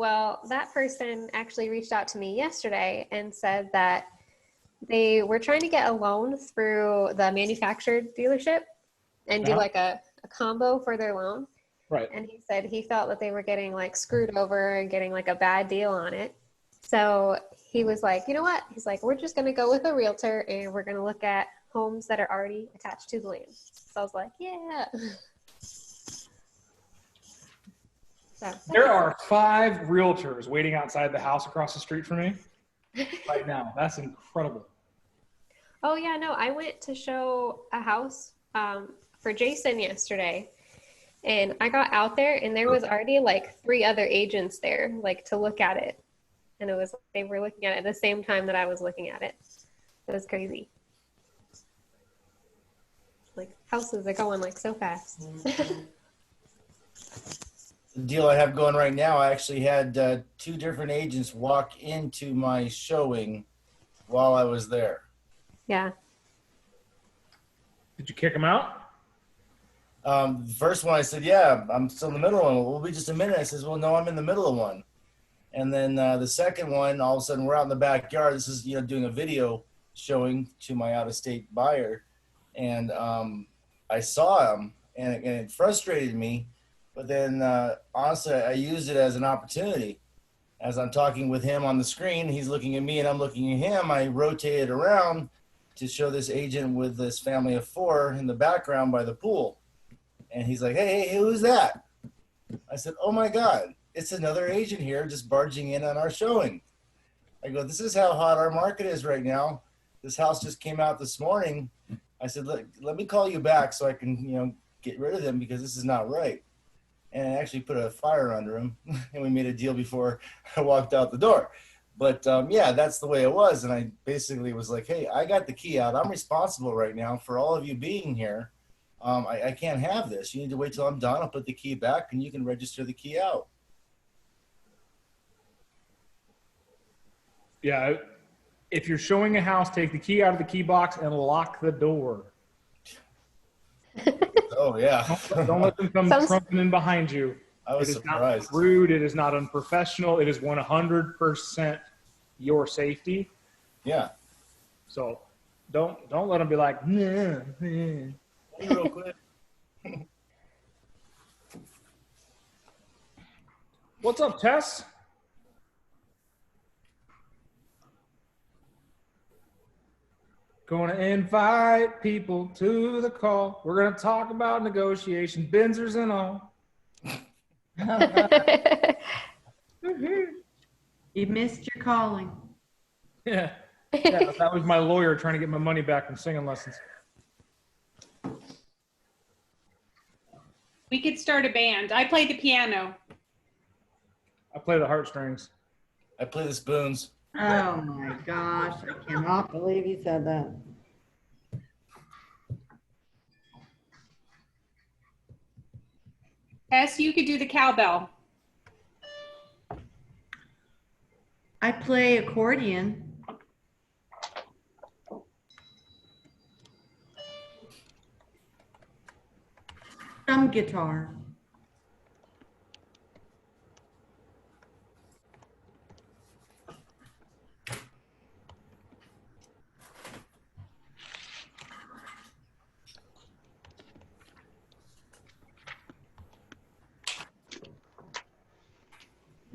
Well, that person actually reached out to me yesterday and said that they were trying to get a loan through the manufactured dealership and do like a combo for their loan. Right. And he said he felt that they were getting like screwed over and getting like a bad deal on it. So he was like, you know what? He's like, we're just going to go with a realtor and we're going to look at homes that are already attached to the land. So I was like, yeah. So, there are 5 realtors waiting outside the house across the street from me right now. That's incredible. Oh, yeah, no, I went to show a house for Jason yesterday. And I got out there and there was already like 3 other agents there, like to look at it. And it was, they were looking at it at the same time that I was looking at it. It was crazy. Like houses are going like so fast. The deal I have going right now, I actually had 2 different agents walk into my showing while I was there. Yeah. Did you kick them out? The first one I said, yeah, I'm still in the middle of one. We'll be just a minute. I says, well, no, I'm in the middle of one. And then the second one, all of a sudden we're out in the backyard. This is, doing a video showing to my out-of-state buyer. And I saw him and it frustrated me. But then honestly, I used it as an opportunity. As I'm talking with him on the screen, he's looking at me and I'm looking at him. I rotated around to show this agent with this family of 4 in the background by the pool. And he's like, hey, who's that? I said, oh my God, it's another agent here just barging in on our showing. I go, this is how hot our market is right now. This house just came out this morning. I said, let me call you back so I can, get rid of them because this is not right. And I actually put a fire under him and we made a deal before I walked out the door. But yeah, that's the way it was. And I basically was like, hey, I got the key out. I'm responsible right now for all of you being here. I can't have this. You need to wait till I'm done. I'll put the key back and you can register the key out. Yeah. If you're showing a house, take the key out of the key box and lock the door. Oh, yeah. Don't let them come trumping in behind you. I was surprised. It is not rude. It is not unprofessional. It is 100% your safety. Yeah. So don't let them be like, nah. Real quick. What's up, Tess? Going to invite people to the call. We're going to talk about negotiation, Benzers and all. You missed your calling. Yeah, that was my lawyer trying to get my money back from singing lessons. We could start a band. I play the piano. I play the heartstrings. I play the spoons. Oh my gosh, I cannot believe you said that. Tess, you could do the cowbell. I play accordion. Some guitar.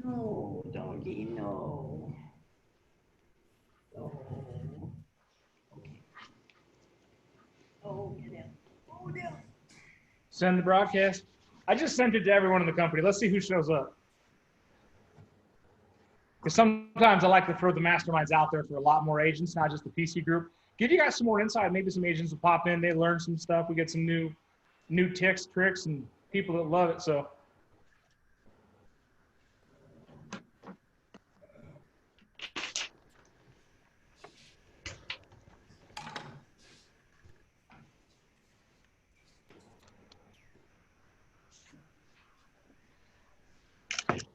No, doggy, no. No. Okay. Oh, get in. Oh, down. Send the broadcast. I just sent it to everyone in the company. Let's see who shows up. Because sometimes I like to throw the masterminds out there for a lot more agents, not just the PC group. Give you guys some more insight. Maybe some agents will pop in. They learn some stuff. We get some new tips, tricks, and people that love it. So.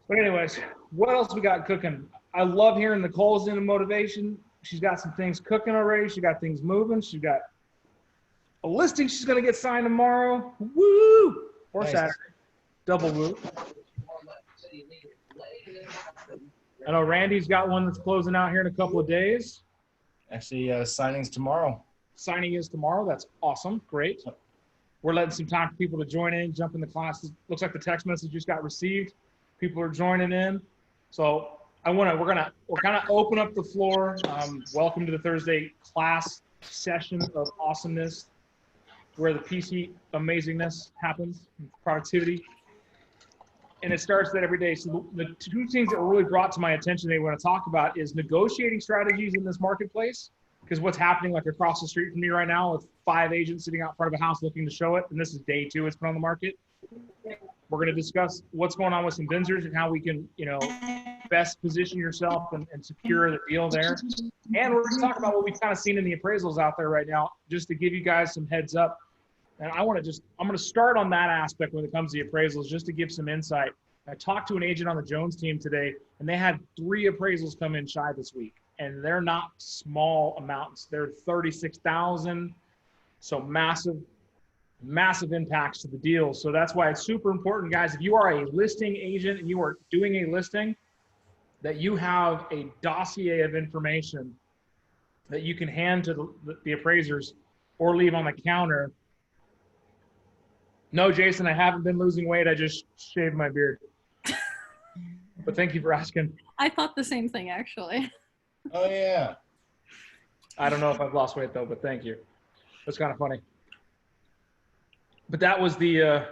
But anyways, what else we got cooking? I love hearing Nicole's into motivation. She's got some things cooking already. She got things moving. She got a listing she's going to get signed tomorrow. Woo! Or nice. Saturday. Double woo. I know Randy's got one that's closing out here in a couple of days. Actually, signings tomorrow. Signing is tomorrow. That's awesome. Great. We're letting some time for people to join in, jump in the classes. Looks like the text message just got received. People are joining in. So we're gonna kind of open up the floor. Welcome to the Thursday class session of awesomeness, where the PC amazingness happens, productivity. And it starts that every day. So the two things that were really brought to my attention they want to talk about is negotiating strategies in this marketplace. Because what's happening like across the street from me right now with 5 agents sitting out front of a house looking to show it, and this is day 2 it's been on the market. We're going to discuss what's going on with some vendors and how we can, best position yourself and secure the deal there. And we're going to talk about what we've kind of seen in the appraisals out there right now, just to give you guys some heads up. And I'm going to start on that aspect when it comes to the appraisals, just to give some insight. I talked to an agent on the Jones team today, and they had 3 appraisals come in shy this week. And they're not small amounts. They're 36,000. So massive impacts to the deal. So that's why it's super important, guys. If you are a listing agent and you are doing a listing, that you have a dossier of information that you can hand to the appraisers or leave on the counter. No, Jason, I haven't been losing weight. I just shaved my beard. But thank you for asking. I thought the same thing, actually. Oh yeah. I don't know if I've lost weight though, but thank you. That's kind of funny. But that was the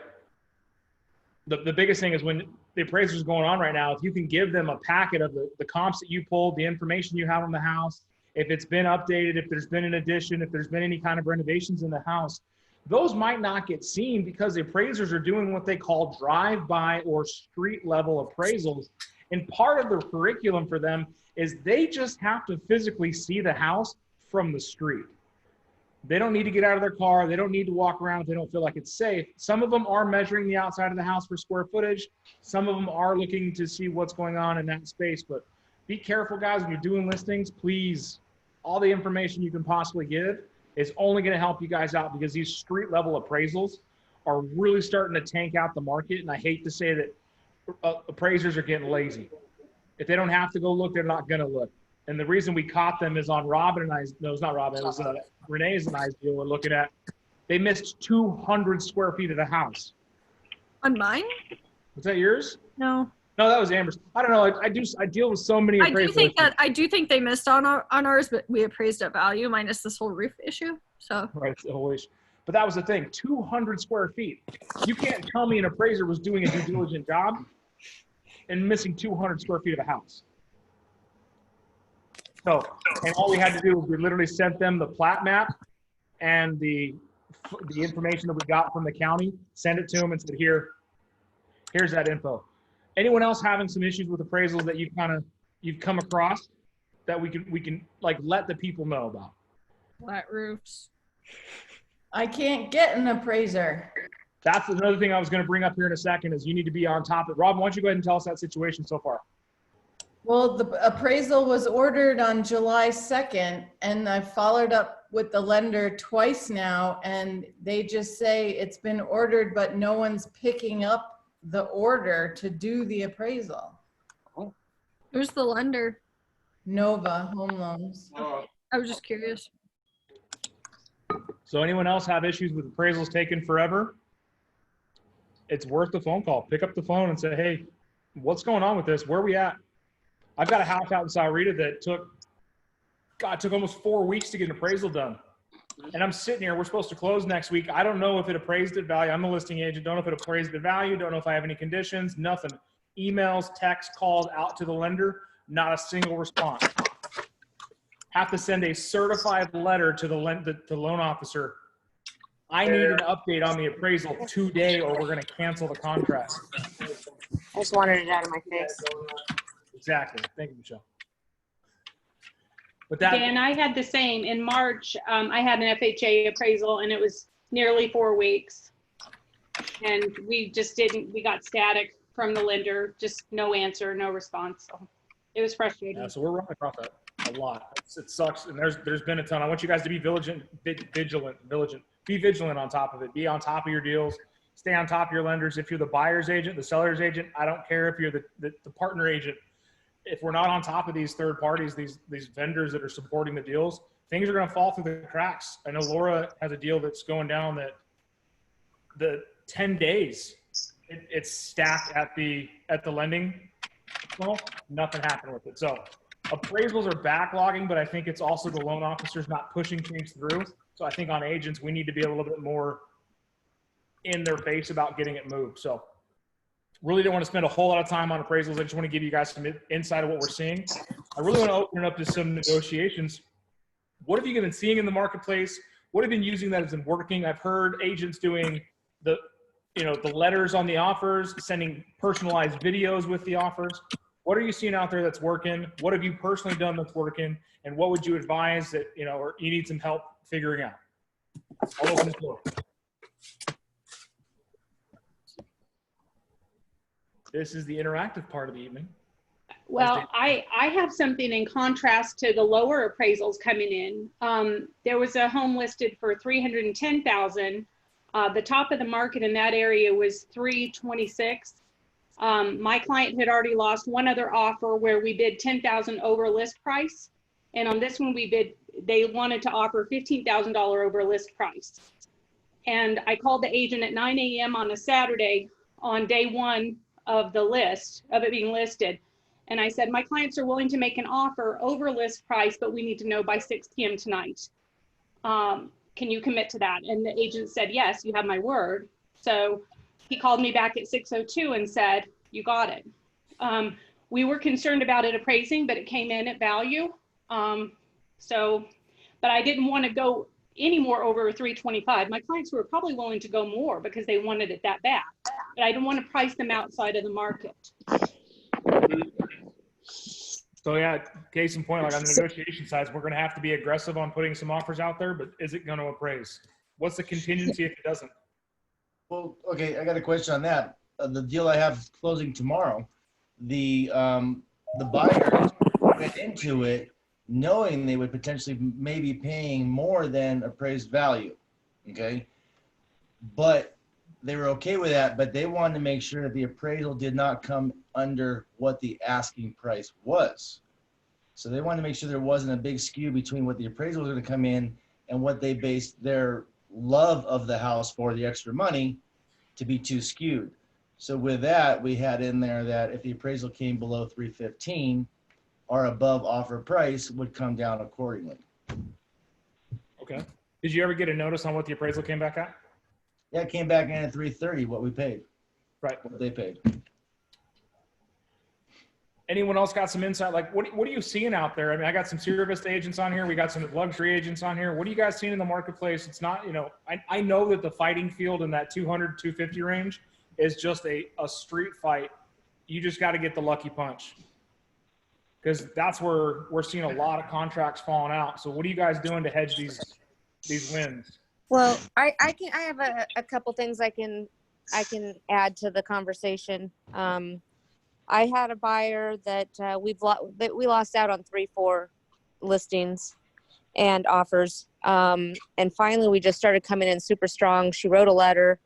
biggest thing is when the appraiser's going on right now, if you can give them a packet of the comps that you pulled, the information you have on the house, if it's been updated, if there's been an addition, if there's been any kind of renovations in the house, those might not get seen because the appraisers are doing what they call drive-by or street-level appraisals. And part of the curriculum for them is they just have to physically see the house from the street. They don't need to get out of their car. They don't need to walk around if they don't feel like it's safe. Some of them are measuring the outside of the house for square footage. Some of them are looking to see what's going on in that space. But be careful, guys, when you're doing listings, please, all the information you can possibly give is only going to help you guys out because these street level appraisals are really starting to tank out the market. And I hate to say that appraisers are getting lazy. If they don't have to go look, they're not going to look. And the reason we caught them is on Robin and I's, no, it's not Robin, it was Renee's and I's deal we're looking at. They missed 200 square feet of the house. On mine? Was that yours? No. No, that was Amber's. I don't know. I deal with so many appraisals. I do think they missed on ours, but we appraised at value minus this whole roof issue. So Right, it's the whole issue. But that was the thing, 200 square feet. You can't tell me an appraiser was doing a due diligent job and missing 200 square feet of a house. So, and all we had to do was we literally sent them the plat map and the information that we got from the county, send it to them and said, here's that info. Anyone else having some issues with appraisals that you've come across that we can like let the people know about? flat roofs. I can't get an appraiser. That's another thing I was going to bring up here in a second is you need to be on top of it. Rob, why don't you go ahead and tell us that situation so far? Well, the appraisal was ordered on July 2nd, and I followed up with the lender twice now, and they just say it's been ordered, but no one's picking up the order to do the appraisal. Who's the lender? Nova Home Loans. I was just curious. So anyone else have issues with appraisals taking forever? It's worth the phone call. Pick up the phone and say, hey, what's going on with this? Where are we at? I've got a house out in Sahuarita that took almost 4 weeks to get an appraisal done. And I'm sitting here, we're supposed to close next week. I don't know if it appraised at value. I'm a listing agent. Don't know if it appraised at value. Don't know if I have any conditions, nothing. Emails, texts, calls out to the lender, not a single response. Have to send a certified letter to the loan officer. I need an update on the appraisal today or we're going to cancel the contract. I just wanted it out of my face. Exactly. Thank you, Michelle. But that, And I had the same in March. I had an FHA appraisal and it was nearly 4 weeks. And we just didn't, we got static from the lender, just no answer, no response. So it was frustrating. yeah, so we're running across that a lot. It sucks. And there's been a ton. I want you guys to be vigilant. Be vigilant on top of it. Be on top of your deals. stay on top of your lenders. If you're the buyer's agent, the seller's agent, I don't care if you're the partner agent. If we're not on top of these third parties, these vendors that are supporting the deals, things are going to fall through the cracks. I know Laura has a deal that's going down that the 10 days it's stacked at the lending. Well, nothing happened with it. So appraisals are backlogging, but I think it's also the loan officers not pushing things through. So I think on agents, we need to be a little bit more in their face about getting it moved. So really don't want to spend a whole lot of time on appraisals. I just want to give you guys some insight of what we're seeing. I really want to open it up to some negotiations. What have you been seeing in the marketplace? What have you been using that has been working? I've heard agents doing the letters on the offers, sending personalized videos with the offers. What are you seeing out there that's working? What have you personally done that's working? And what would you advise that, or you need some help figuring out? I'll open the floor. This is the interactive part of the evening. Well, I have something in contrast to the lower appraisals coming in. There was a home listed for $310,000. The top of the market in that area was $326,000. My client had already lost one other offer where we bid $10,000 over list price. And on this one they wanted to offer $15,000 over list price. And I called the agent at 9 a.m. on a Saturday on day one of the list, of it being listed. And I said, my clients are willing to make an offer over list price, but we need to know by 6 p.m. tonight. Can you commit to that? And the agent said, yes, you have my word. So he called me back at 6:02 and said, you got it. We were concerned about it appraising, but it came in at value. But I didn't want to go any more over 325. My clients were probably willing to go more because they wanted it that bad, but I didn't want to price them outside of the market. So yeah, case in point, like on the negotiation sides, we're going to have to be aggressive on putting some offers out there, but is it going to appraise? What's the contingency if it doesn't? Well, okay, I got a question on that. The deal I have closing tomorrow, the buyers went into it knowing they would potentially maybe paying more than appraised value, okay? But they were okay with that, but they wanted to make sure that the appraisal did not come under what the asking price was. So they wanted to make sure there wasn't a big skew between what the appraisal was going to come in and what they based their love of the house for, the extra money, to be too skewed. So with that, we had in there that if the appraisal came below 315, our above offer price would come down accordingly. Okay. Did you ever get a notice on what the appraisal came back at? Yeah, it came back in at 330, what we paid. Right. What they paid. Anyone else got some insight? Like, what are you seeing out there? I mean, I got some Service agents on here. We got some luxury agents on here. What are you guys seeing in the marketplace? It's not, I know that the fighting field in that 200, 250 range is just a street fight. You just got to get the lucky punch, because that's where we're seeing a lot of contracts falling out. So what are you guys doing to hedge these wins? Well, I have a couple things I can add to the conversation. I had a buyer that we lost out on 3-4 listings and offers. And finally, we just started coming in super strong. She wrote a letter.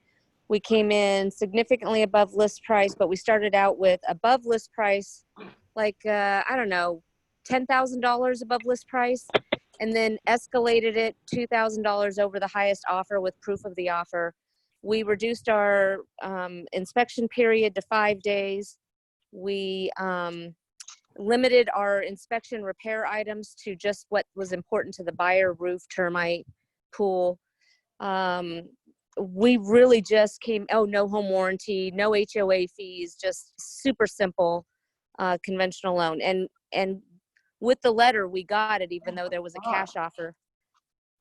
We came in significantly above list price, but we started out with above list price, like, I don't know, $10,000 above list price, and then escalated it $2,000 over the highest offer with proof of the offer. We reduced our inspection period to 5 days. We limited our inspection repair items to just what was important to the buyer: roof, termite, pool. We really just no home warranty, no HOA fees, just super simple conventional loan. And with the letter, we got it, even though there was a cash offer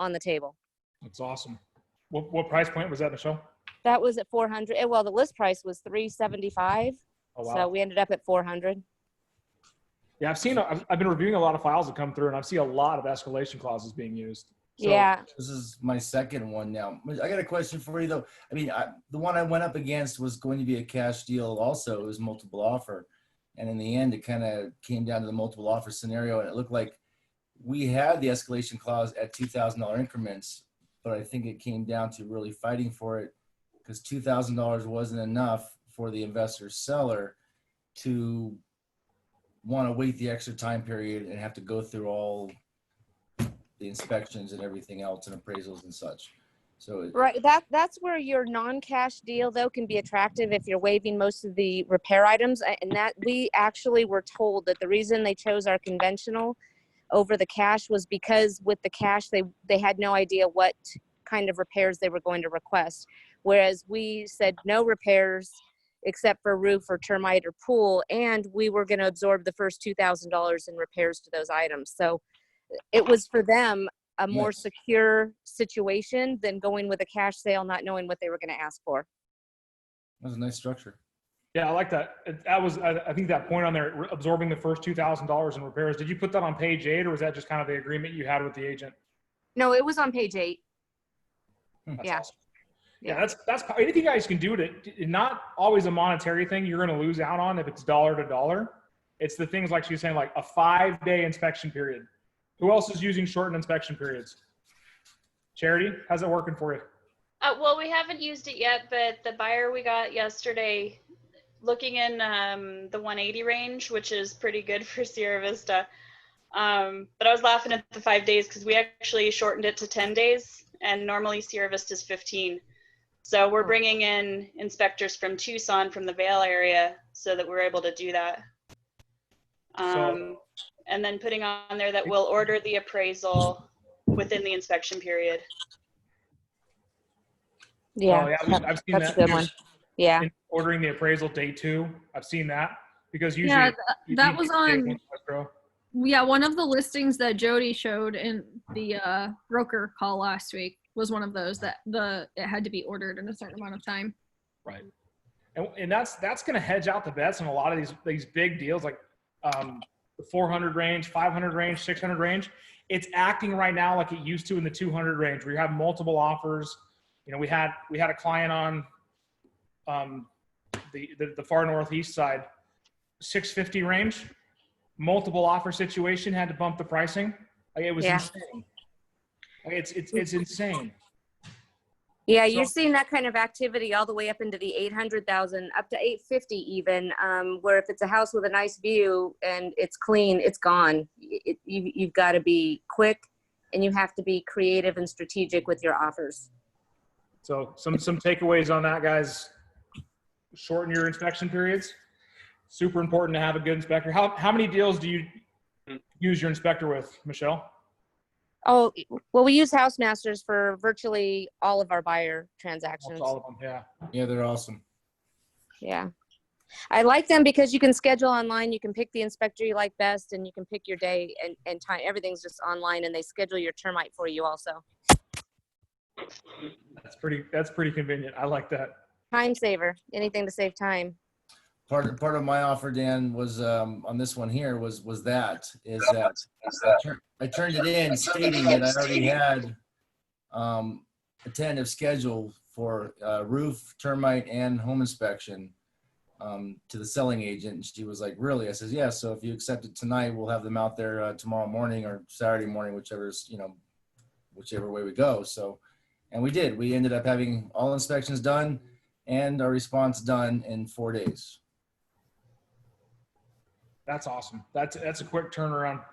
on the table. That's awesome. What price point was that, Michelle? That was at 400. Well, the list price was 375. Oh, wow. So we ended up at 400. Yeah, I've been reviewing a lot of files that come through, and I've seen a lot of escalation clauses being used. So yeah. This is my second one now. I got a question for you though. I mean, the one I went up against was going to be a cash deal also. It was multiple offer. And in the end, it kind of came down to the multiple offer scenario. And it looked like we had the escalation clause at $2,000 increments, but I think it came down to really fighting for it because $2,000 wasn't enough for the investor seller to want to wait the extra time period and have to go through all the inspections and everything else and appraisals and such. So Right. That's where your non-cash deal though can be attractive if you're waiving most of the repair items. And that we actually were told that the reason they chose our conventional over the cash was because with the cash they had no idea what kind of repairs they were going to request. Whereas we said no repairs except for roof or termite or pool, and we were going to absorb the first $2,000 in repairs to those items. So it was for them a more Nice. secure situation than going with a cash sale, not knowing what they were going to ask for. that was a nice structure. Yeah, I like that. That was, I think that point on there, absorbing the first $2,000 in repairs. Did you put that on page 8, or was that just kind of the agreement you had with the agent? No, it was on page 8. That's Yeah. awesome. Yeah, that's anything you guys can do to, not always a monetary thing you're going to lose out on if it's dollar to dollar. It's the things like she's saying, like a 5-day inspection period. Who else is using shortened inspection periods? Charity, how's it working for you? Well, we haven't used it yet, but the buyer we got yesterday, looking in the 180 range, which is pretty good for Sierra Vista. But I was laughing at the 5 days because we actually shortened it to 10 days, and normally Sierra Vista is 15. So we're bringing in inspectors from Tucson, from the Vail area, so that we're able to do that. And then putting on there that we'll order the appraisal within the inspection period. Yeah, Oh, yeah, I've seen that's that. a good one. Yeah. In ordering the appraisal day 2. I've seen that because usually Yeah, that was on. escrow. Yeah, one of the listings that Jody showed in the broker call last week was one of those that it had to be ordered in a certain amount of time. Right. And that's going to hedge out the bets on a lot of these big deals, like the 400 range, 500 range, 600 range. It's acting right now like it used to in the 200 range, where you have multiple offers. You know, we had a client on the far northeast side, 650 range, multiple offer situation, had to bump the pricing. Like, it was insane. Like, it's insane. Yeah, you're seeing that kind of activity all the way up into the 800,000, up to 850 even, where if it's a house with a nice view and it's clean, it's gone. You've got to be quick, and you have to be creative and strategic with your offers. So some takeaways on that, guys. Shorten your inspection periods. Super important to have a good inspector. How many deals do you use your inspector with, Michelle? Oh, well, we use House Masters for virtually all of our buyer transactions. All of them, yeah. Yeah, they're awesome. Yeah. I like them because you can schedule online. You can pick the inspector you like best, and you can pick your day and time. Everything's just online, and they schedule your termite for you also. That's pretty convenient. I like that. Time saver. Anything to save time. part of my offer, Dan, was on this one here was that I turned it in stating that I already had a tentative schedule for roof, termite, and home inspection to the selling agent. And she was like, "Really?" I says, "Yeah. So if you accept it tonight, we'll have them out there tomorrow morning or Saturday morning, whichever way we go." So, and we did. We ended up having all inspections done and our response done in 4 days. That's awesome. That's a quick turnaround.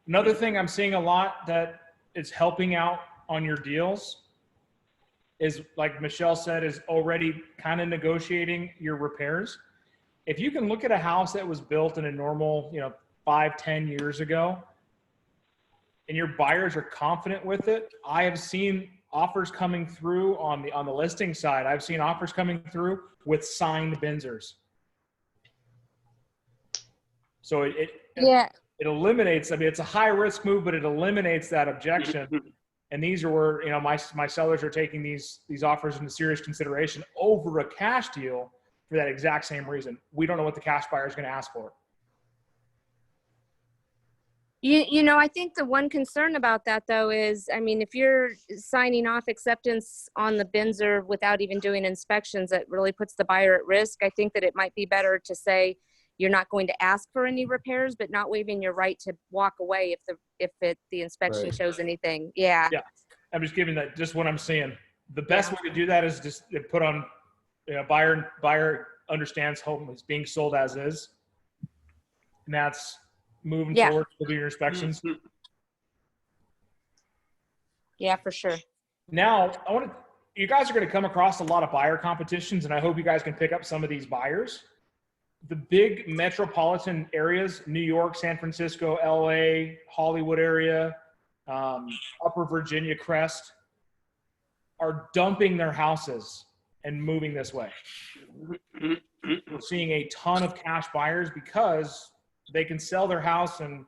Another thing I'm seeing a lot that is helping out on your deals is, like Michelle said, is already kind of negotiating your repairs. If you can look at a house that was built in a normal, 5-10 years ago, and your buyers are confident with it, I have seen offers coming through on the listing side. I've seen offers coming through with signed Benzers. So it eliminates, it's a high risk move, but it eliminates that objection. And these are where, my sellers are taking these offers into serious consideration over a cash deal for that exact same reason. We don't know what the cash buyer is going to ask for. I think the one concern about that, though, is, if you're signing off acceptance on the Benzer without even doing inspections, that really puts the buyer at risk. I think that it might be better to say you're not going to ask for any repairs, but not waiving your right to walk away if the inspection shows anything. Yeah. Yeah. I'm just giving that just what I'm seeing. The best way to do that is just to put on, buyer understands home is being sold as is. And that's moving Yeah. forward to do your inspections. Yeah, for sure. Now, you guys are going to come across a lot of buyer competitions, and I hope you guys can pick up some of these buyers. The big metropolitan areas, New York, San Francisco, LA, Hollywood area, Upper Virginia crest, are dumping their houses and moving this way. We're seeing a ton of cash buyers because they can sell their house on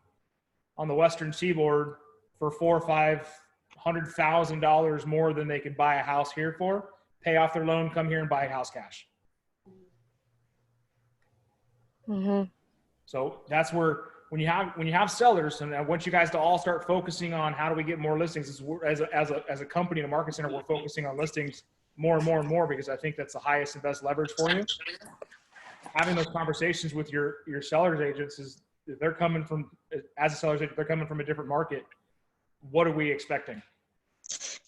the Western Seaboard for $400,000 or $500,000 more than they could buy a house here for, pay off their loan, come here and buy a house cash. Mm-hmm. So that's where, when you have sellers, and I want you guys to all start focusing on how do we get more listings. As a company in a market center, we're focusing on listings more and more and more, because I think that's the highest and best leverage for you. Having those conversations with your sellers agents is, they're coming from, as a seller's agent, they're coming from a different market. What are we expecting?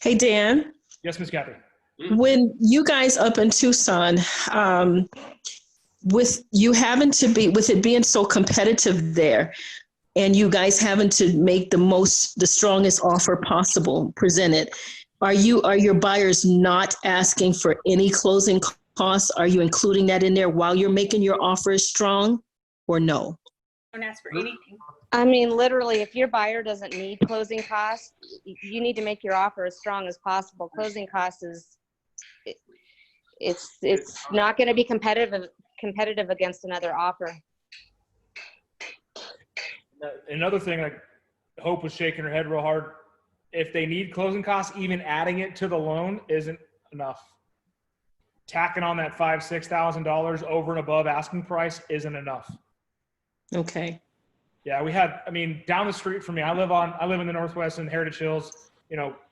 Hey, Dan. Yes, Ms. Kathy. When you guys up in Tucson, with it being so competitive there, and you guys having to make the strongest offer possible presented, are your buyers not asking for any closing costs? Are you including that in there while you're making your offers strong, or no? Don't ask for anything. I mean, literally, if your buyer doesn't need closing costs, you need to make your offer as strong as possible. Closing costs it's not going to be competitive against another offer. Another thing, like Hope was shaking her head real hard. If they need closing costs, even adding it to the loan isn't enough. Tacking on that $5,000-$6,000 over and above asking price isn't enough. Okay. Yeah, down the street from me, I live in the Northwest in Heritage Hills,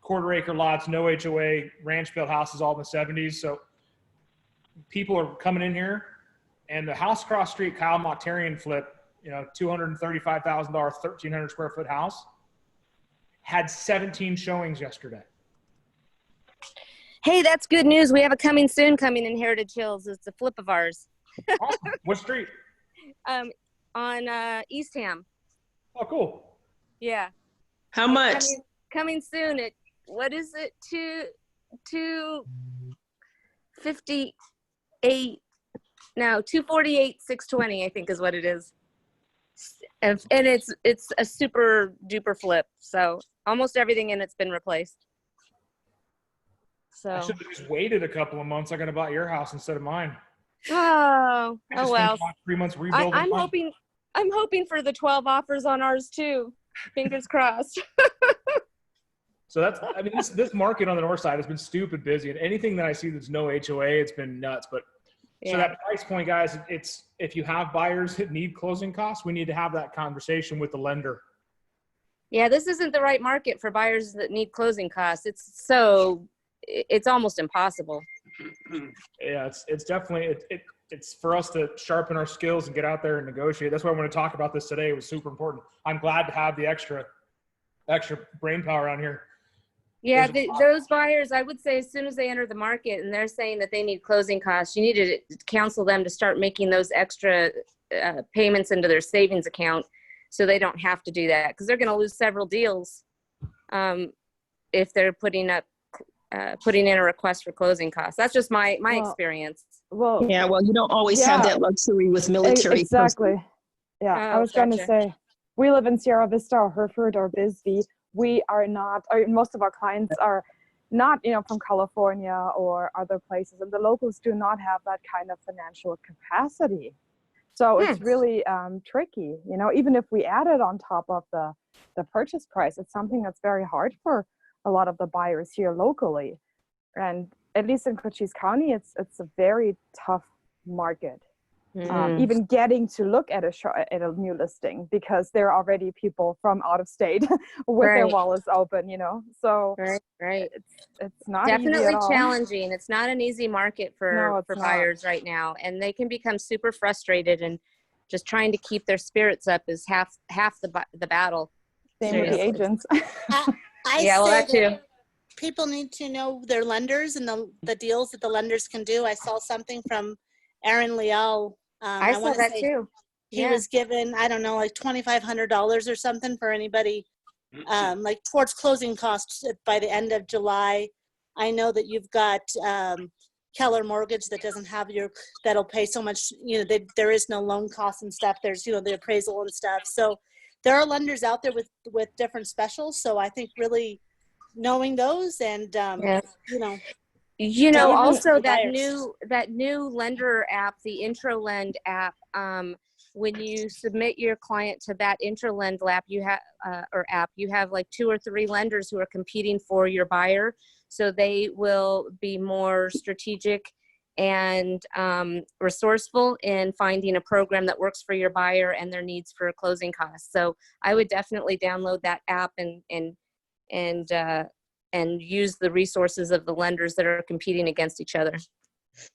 quarter acre lots, no HOA, ranch built houses all in the 70s. So people are coming in here, and the house across street, Kyle Moctarian flip, $235,000, 1,300 square foot house, had 17 showings yesterday. Hey, that's good news. We have a coming soon coming in Heritage Hills. It's a flip of ours. Awesome. What street? On Eastham. Oh, cool. Yeah. How much? Coming soon at, what is it? 258. No, 248, 620, I think is what it is. And it's a super duper flip. So almost everything in it's been replaced. So I should have just waited a couple of months. I got to buy your house instead of mine. Oh well. 3 months rebuilding. I'm hoping for the 12 offers on ours too. Fingers crossed. So this market on the north side has been stupid busy, and anything that I see that's no HOA, it's been nuts. But yeah. So that price point, guys, it's, if you have buyers that need closing costs, we need to have that conversation with the lender. Yeah, this isn't the right market for buyers that need closing costs. It's almost impossible. Yeah, it's definitely, it's for us to sharpen our skills and get out there and negotiate. That's why I want to talk about this today. It was super important. I'm glad to have the extra brain power on here. Yeah, those buyers, I would say as soon as they enter the market and they're saying that they need closing costs, you need to counsel them to start making those extra payments into their savings account so they don't have to do that, because they're going to lose several deals if they're putting in a request for closing costs. That's just my experience. Well, yeah, well, you don't always have that luxury with military. Exactly. Yeah, I was gotcha. going to say, we live in Sierra Vista or Hereford or Bisbee. We are not, or most of our clients are not, from California or other places, and the locals do not have that kind of financial capacity. So it's really tricky, even if we add it on top of the purchase price, it's something that's very hard for a lot of the buyers here locally. And at least in Cochise County, it's a very tough market. Even getting to look at a new listing, because there are already people from out of state with their wallets open, so right. It's not definitely easy at all. Challenging. It's not an easy market for buyers right now, and they can become super frustrated, and just trying to keep their spirits up is half the battle. Same with the agents. That too. people need to know their lenders and the deals that the lenders can do. I saw something from Aaron Leal. I saw want to that say too. he Yeah. was given, I don't know, like $2,500 or something for anybody, like towards closing costs by the end of July. I know that you've got Keller Mortgage that doesn't have that'll pay so much, there is no loan costs and stuff. There's, the appraisal and stuff. So there are lenders out there with different specials. So I think really knowing those and, Yeah. telling Also the that buyers. new lender app, the IntroLend app, when you submit your client to that IntroLend app, you have like 2 or 3 lenders who are competing for your buyer. So they will be more strategic and resourceful in finding a program that works for your buyer and their needs for closing costs. So I would definitely download that app and use the resources of the lenders that are competing against each other.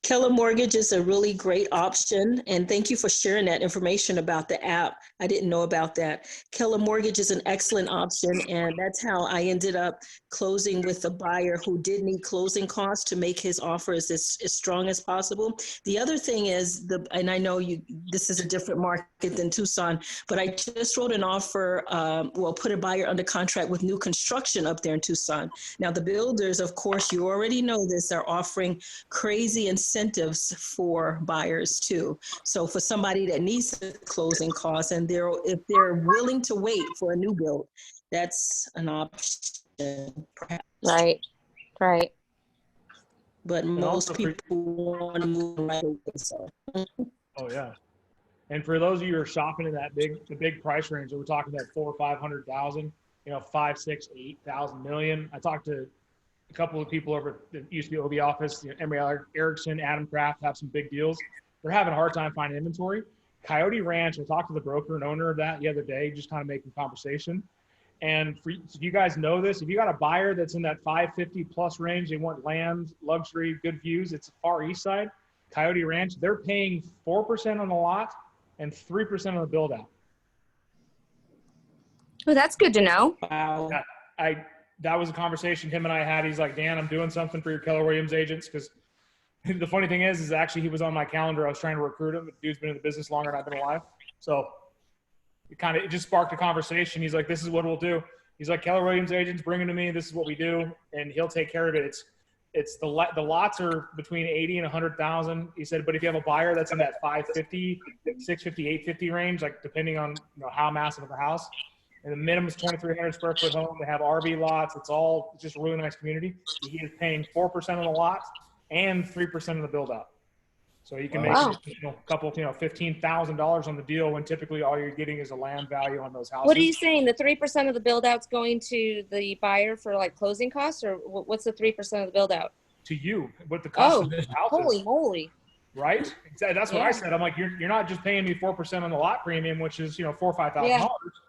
Keller Mortgage is a really great option, and thank you for sharing that information about the app. I didn't know about that. Keller Mortgage is an excellent option, and that's how I ended up closing with a buyer who did need closing costs to make his offer as strong as possible. The other thing is, and I know this is a different market than Tucson, but I just wrote an offer, put a buyer under contract with new construction up there in Tucson. Now, the builders, of course, you already know this, are offering crazy incentives for buyers too. So for somebody that needs the closing costs and if they're willing to wait for a new build, that's an option perhaps. Right. But most people want to move right away. So. Oh yeah. And for those of you who are shopping in the big price range, we're talking about 400,000 or 500,000, 5, 6, 8,000 million. I talked to a couple of people over at the used to be OB office, Emery Erickson, Adam Kraft have some big deals. They're having a hard time finding inventory. Coyote Ranch, I talked to the broker and owner of that the other day, just kind of making conversation. And if you guys know this, if you got a buyer that's in that 550 plus range, they want land, luxury, good views, it's Far East Side, Coyote Ranch, they're paying 4% on the lot and 3% on the build out. Well, that's good to know. Wow. That was a conversation him and I had. He's like, Dan, I'm doing something for your Keller Williams agents. Because the funny thing is actually he was on my calendar. I was trying to recruit him. The dude's been in the business longer than I've been alive. So it just sparked a conversation. He's like, this is what we'll do. He's like, Keller Williams agents, bring him to me. This is what we do. And he'll take care of it. It's the lots are between 80 and 100,000. He said, but if you have a buyer that's in that 550, 650, 850 range, like depending on how massive of a house, and the minimum is 2,300 square foot home. They have RV lots. It's just a really nice community. He is paying 4% of the lot and 3% of the build out. So you can make a couple, $15,000 on the deal when typically all you're getting is a land value on those houses. What are you saying? The 3% of the build out's going to the buyer for like closing costs, or what's the 3% of the build out? To you, what the cost of this house holy is. Moly. Right? That's what I said. I'm like, you're not just paying me 4% on the lot premium, which is, $4,000 or $5,000.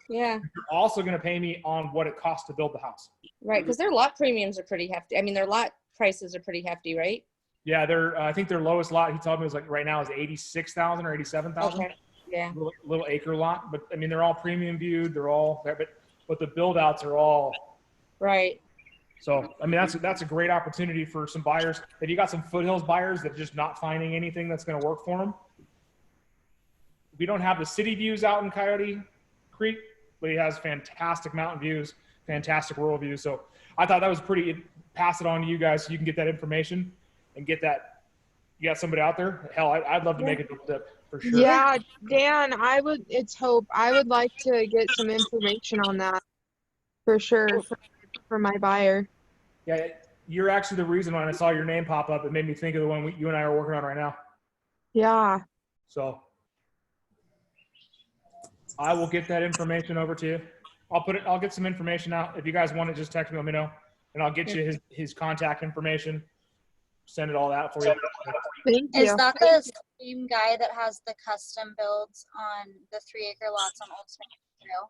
Yeah. You're also going to pay me on what it costs to build the house. Right. Because their lot premiums are pretty hefty. I mean, their lot prices are pretty hefty, right? Yeah. I think their lowest lot, he told me, was like right now is 86,000 or 87,000. Okay. Yeah. Little acre lot. But I mean, they're all premium viewed. They're all there, but the build outs are all. Right. So, I mean, that's a great opportunity for some buyers. If you got some foothills buyers that are just not finding anything that's going to work for them. We don't have the city views out in Coyote Creek, but he has fantastic mountain views, fantastic rural views. So I thought that was pass it on to you guys so you can get that information and get that. You got somebody out there? Hell, I'd love to make a double dip for sure. Yeah, Dan, it's Hope. I would like to get some information on that for sure for my buyer. Yeah, you're actually the reason when I saw your name pop up, it made me think of the one you and I are working on right now. Yeah. So I will get that information over to you. I'll get some information out. If you guys want it, just text me, let me know. And I'll get you his contact information. Send it all out for you. Thank you. Is that the same guy that has the custom builds on the 3-acre lots on Old Spring Trail?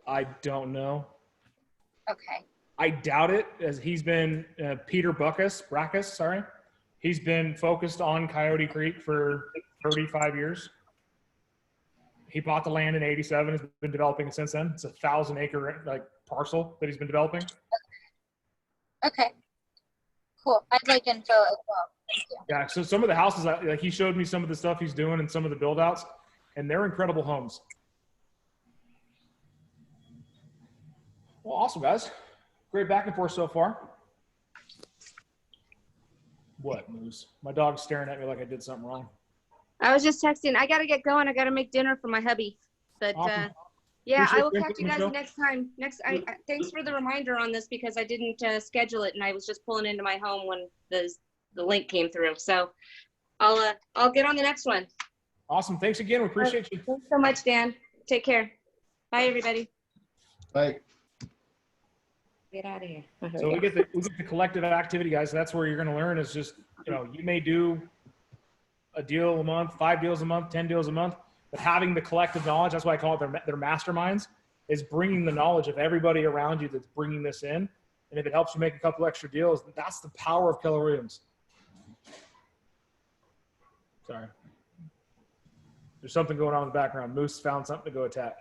I don't know. Okay. I doubt it, as he's been Peter Brackus, sorry. He's been focused on Coyote Creek for 35 years. He bought the land in '87, has been developing it since then. It's a 1,000-acre parcel that he's been developing. Okay. Cool. I'd like info as well. Thank you. Yeah, so some of the houses, like he showed me some of the stuff he's doing and some of the build outs, and they're incredible homes. Well, awesome, guys. Great back and forth so far. What, Moose? My dog's staring at me like I did something wrong. I was just texting. I got to get going. I got to make dinner for my hubby. But Awesome. yeah, Appreciate I will you catch you input, guys Michelle. next time. Thanks for the reminder on this because I didn't schedule it and I was just pulling into my home when the link came through. So I'll get on the next one. Awesome. Thanks again. We appreciate you. Thanks so much, Dan. Take care. Bye, everybody. Bye. Get out of here. So we get the collective activity, guys. That's where you're going to learn is just, you may do a deal a month, 5 deals a month, 10 deals a month, but having the collective knowledge, that's why I call it their masterminds, is bringing the knowledge of everybody around you that's bringing this in. And if it helps you make a couple extra deals, that's the power of Keller Williams. Sorry. There's something going on in the background. Moose found something to go attack.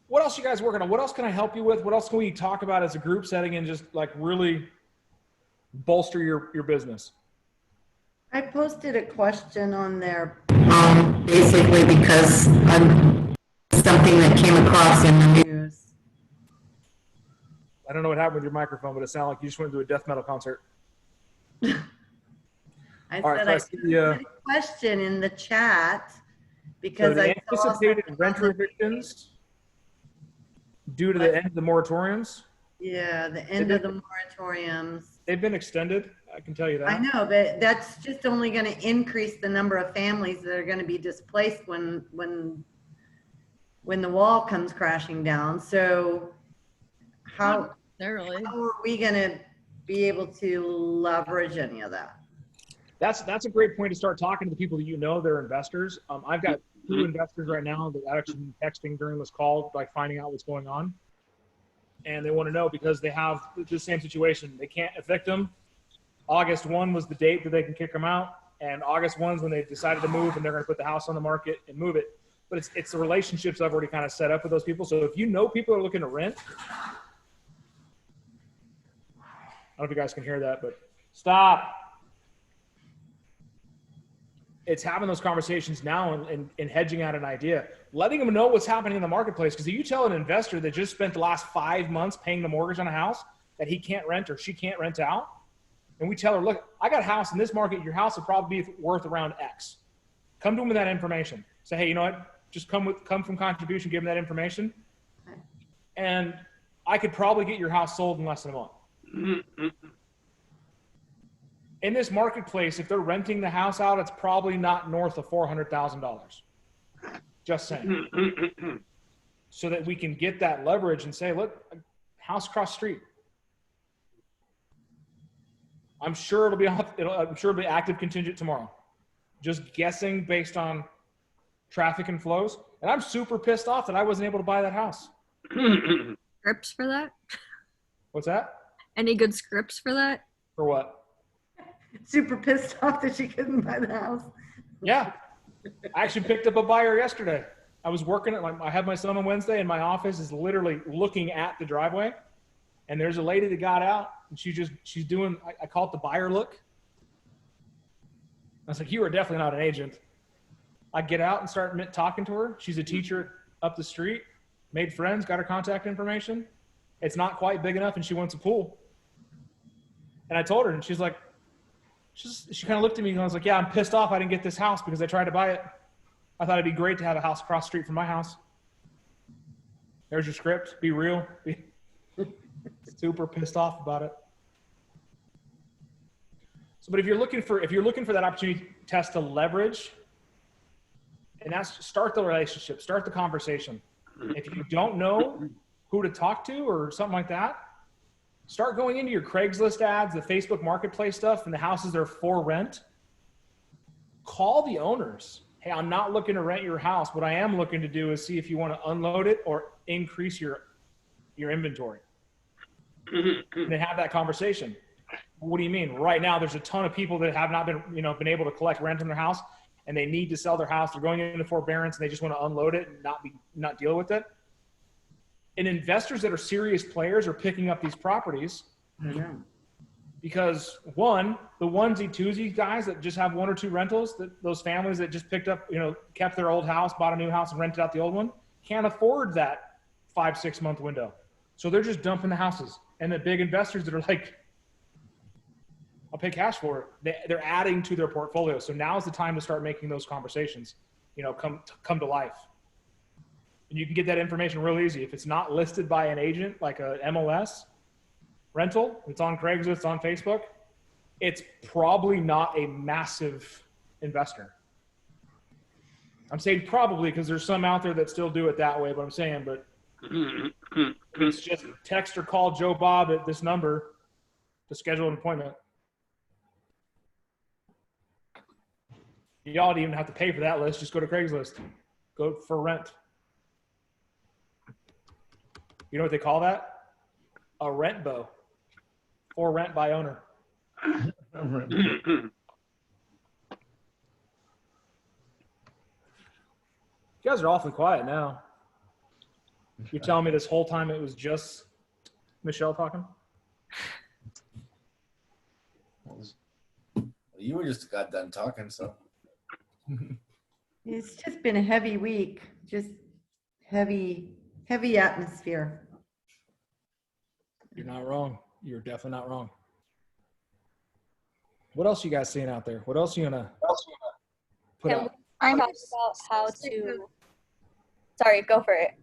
What else you guys working on? What else can I help you with? What else can we talk about as a group setting and just like really bolster your business? I posted a question on there, basically because I'm something that came across in the news. I don't know what happened with your microphone, but it sounded like you just went to a death metal concert. I All said right, I so I see, put a question in the chat So because the I saw anticipated something rent on the- evictions due to the end of the moratoriums, Yeah, the end of the moratoriums. they've been extended. I can tell you that. I know, but that's just only going to increase the number of families that are going to be displaced when the wall comes crashing down. So how are we going to be able to leverage any of that? That's a great point to start talking to the people that they're investors. I've got 2 investors right now that I've actually been texting during this call, like finding out what's going on. And they want to know because they have the same situation. They can't evict them. August 1 was the date that they can kick them out. And August 1 is when they decided to move and they're going to put the house on the market and move it. But it's the relationships I've already kind of set up with those people. So if people are looking to rent, I don't know if you guys can hear that, but stop. It's having those conversations now and hedging out an idea, letting them know what's happening in the marketplace. Because if you tell an investor that just spent the last 5 months paying the mortgage on a house that he can't rent or she can't rent out, and we tell her, look, I got a house in this market, your house will probably be worth around X. Come to them with that information. Say, hey, you know what? Just come from contribution, give them that information. And I could probably get your house sold in less than a month. In this marketplace, if they're renting the house out, it's probably not north of $400,000. Just saying. So that we can get that leverage and say, look, house across the street. I'm sure it'll be active contingent tomorrow. Just guessing based on traffic and flows. And I'm super pissed off that I wasn't able to buy that house. Scripts for that? What's that? Any good scripts for that? For what? Super pissed off that she couldn't buy the house. Yeah. I actually picked up a buyer yesterday. I was working I had my son on Wednesday and my office is literally looking at the driveway. And there's a lady that got out and she's doing, I call it the buyer look. I was like, you are definitely not an agent. I get out and start talking to her. She's a teacher up the street, made friends, got her contact information. It's not quite big enough and she wants a pool. And I told her and she's like, she kind of looked at me and I was like, yeah, I'm pissed off I didn't get this house because I tried to buy it. I thought it'd be great to have a house across the street from my house. There's your script. Be real. Be super pissed off about it. So, but if you're looking for that opportunity test to leverage, and that's start the relationship, start the conversation. If you don't know who to talk to or something like that, start going into your Craigslist ads, the Facebook Marketplace stuff, and the houses that are for rent. Call the owners. Hey, I'm not looking to rent your house. What I am looking to do is see if you want to unload it or increase your inventory. And then have that conversation. What do you mean? Right now, there's a ton of people that have not been able to collect rent on their house, and they need to sell their house. They're going into forbearance, and they just want to unload it and not deal with it. And investors that are serious players are picking up these properties because one, the onesie twosie guys that just have one or two rentals, those families that just picked up, kept their old house, bought a new house and rented out the old one, can't afford that 5-6 month window. So they're just dumping the houses. And the big investors that are like, I'll pay cash for it. They're adding to their portfolio. So now's the time to start making those conversations, come to life. And you can get that information real easy. If it's not listed by an agent, like a MLS rental, it's on Craigslist, it's on Facebook, it's probably not a massive investor. I'm saying probably because there's some out there that still do it that way, but I'm saying, but it's just text or call Joe Bob at this number to schedule an appointment. Y'all don't even have to pay for that list. Just go to Craigslist. Go for rent. You know what they call that? A rent bow. For rent by owner. You guys are awfully quiet now. You're telling me this whole time it was just Michelle talking? You were just got done talking, so. It's just been a heavy week, just heavy atmosphere. You're not wrong. You're definitely not wrong. What else you guys seeing out there? What else you gonna put out? I'm about how to. Sorry, go for it.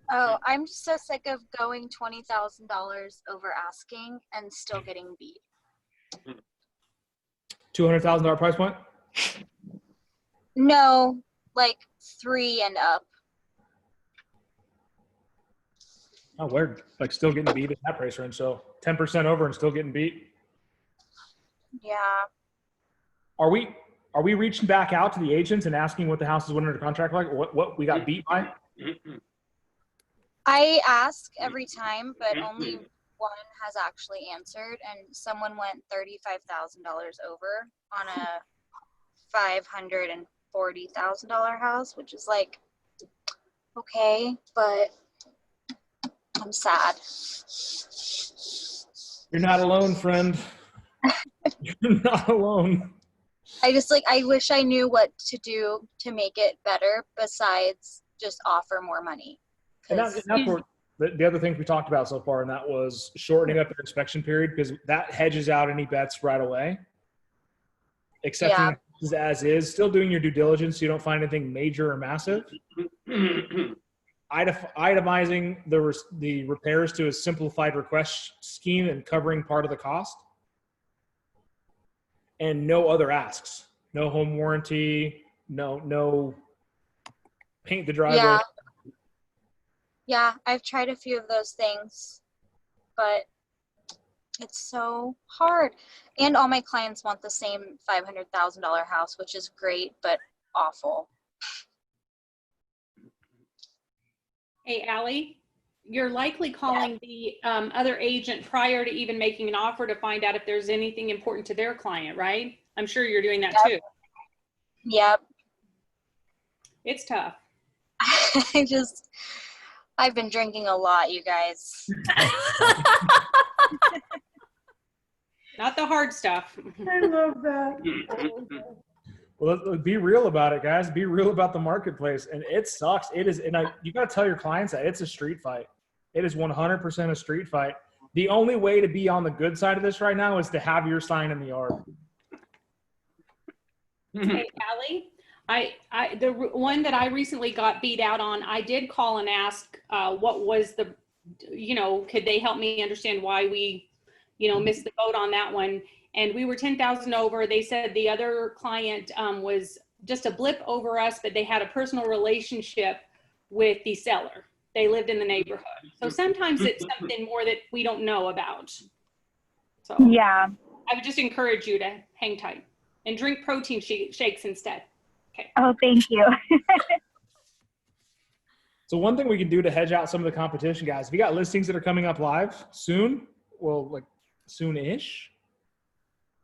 Oh, I'm just so sick of going $20,000 over asking and still getting beat. $200,000 price point? No, like 3 and up. Oh, we're like still getting beat at that price range. So 10% over and still getting beat. Yeah. Are we reaching back out to the agents and asking what the house is winning under contract like? What we got beat by? I ask every time, but only one has actually answered, and someone went $35,000 over on a $540,000 house, which is like, okay, but I'm sad. You're not alone, friend. You're not alone. I wish I knew what to do to make it better besides just offer more money. And that's what the other things we talked about so far, and that was shortening up their inspection period because that hedges out any bets right away. Accepting as is, still doing your due diligence so you don't find anything major or massive. Itemizing the repairs to a simplified request scheme and covering part of the cost. And no other asks. No home warranty, no paint the driveway. Yeah, I've tried a few of those things, but it's so hard. And all my clients want the same $500,000 house, which is great, but awful. Hey, Allie, you're likely calling the other agent prior to even making an offer to find out if there's anything important to their client, right? I'm sure you're doing that too. Yep. It's tough. I've been drinking a lot, you guys. Not the hard stuff. I love that. Well, be real about it, guys. Be real about the marketplace. And it sucks. It is, and you got to tell your clients that it's a street fight. It is 100% a street fight. The only way to be on the good side of this right now is to have your sign in the yard. Hey, Allie, the one that I recently got beat out on, I did call and ask what was the, could they help me understand why we, missed the boat on that one. And we were 10,000 over. They said the other client was just a blip over us, but they had a personal relationship with the seller. They lived in the neighborhood. So sometimes it's something more that we don't know about. So yeah, I would just encourage you to hang tight and drink protein shakes instead. Okay. Oh, thank you. So one thing we can do to hedge out some of the competition, guys, if you got listings that are coming up live soon, well, like soon-ish,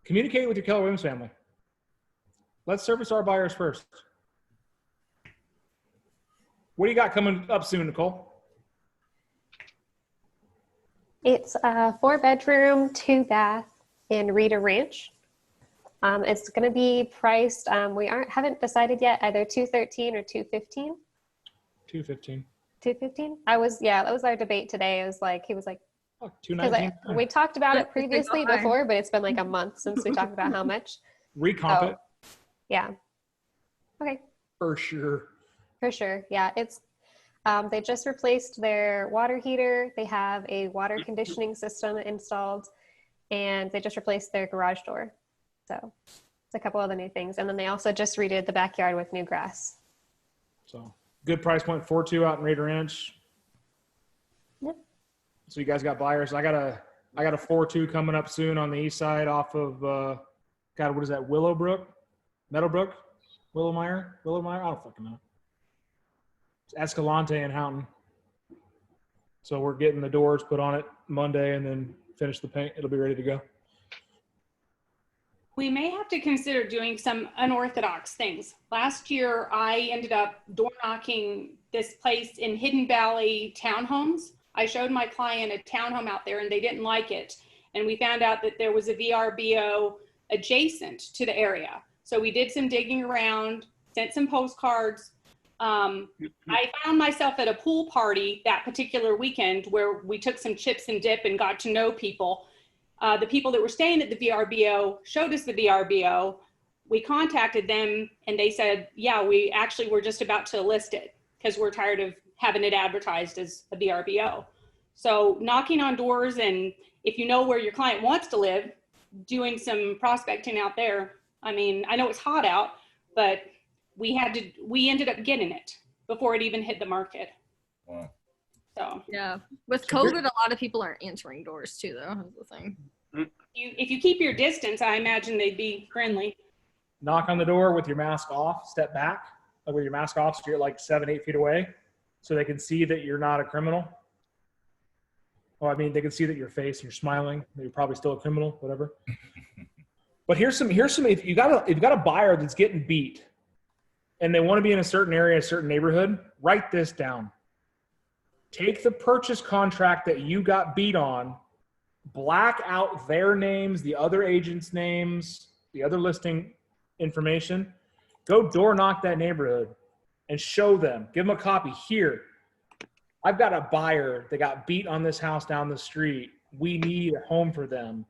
communicate with your Keller Williams family. Let's service our buyers first. What do you got coming up soon, Nicole? It's a 4-bedroom, 2-bath in Rita Ranch. It's going to be priced. We haven't decided yet, either 213 or 215. 215. 215. That was our debate today. It was like he was like, Oh, because 219. we talked about it It's previously like, before, but it's been like a month since we talked about how much. Recomp So, it yeah. Okay. for sure. For sure. Yeah. It's they just replaced their water heater. They have a water conditioning system installed, and they just replaced their garage door. So it's a couple other new things. And then they also just redid the backyard with new grass. So good price point, 4.2 out in Raider Ranch. Yep. So you guys got buyers. I got a 4.2 coming up soon on the east side off of God, what is that? Willowbrook? Meadowbrook? Willowmire? I don't fucking know. It's Escalante and Houghton. So we're getting the doors put on it Monday and then finish the paint. It'll be ready to go. We may have to consider doing some unorthodox things. Last year, I ended up door knocking this place in Hidden Valley townhomes. I showed my client a townhome out there and they didn't like it. And we found out that there was a VRBO adjacent to the area. So we did some digging around, sent some postcards. I found myself at a pool party that particular weekend where we took some chips and dip and got to know people. The people that were staying at the VRBO showed us the VRBO. We contacted them and they said, yeah, we actually were just about to list it because we're tired of having it advertised as a VRBO. So knocking on doors, and if you know where your client wants to live, doing some prospecting out there. I mean, I know it's hot out, but we ended up getting it before it even hit the market. Wow. So yeah, with COVID, a lot of people aren't answering doors too, though. That's the thing. if you keep your distance, I imagine they'd be friendly. Knock on the door with your mask off, step back, like with your mask off, so you're like 7-8 feet away, so they can see that you're not a criminal. Well, I mean, they can see that your face, you're smiling, that you're probably still a criminal, whatever. But here's some. If you got a buyer that's getting beat, and they want to be in a certain area, a certain neighborhood, write this down. Take the purchase contract that you got beat on, black out their names, the other agents' names, the other listing information. Go door knock that neighborhood and show them. Give them a copy. Here, I've got a buyer that got beat on this house down the street. We need a home for them.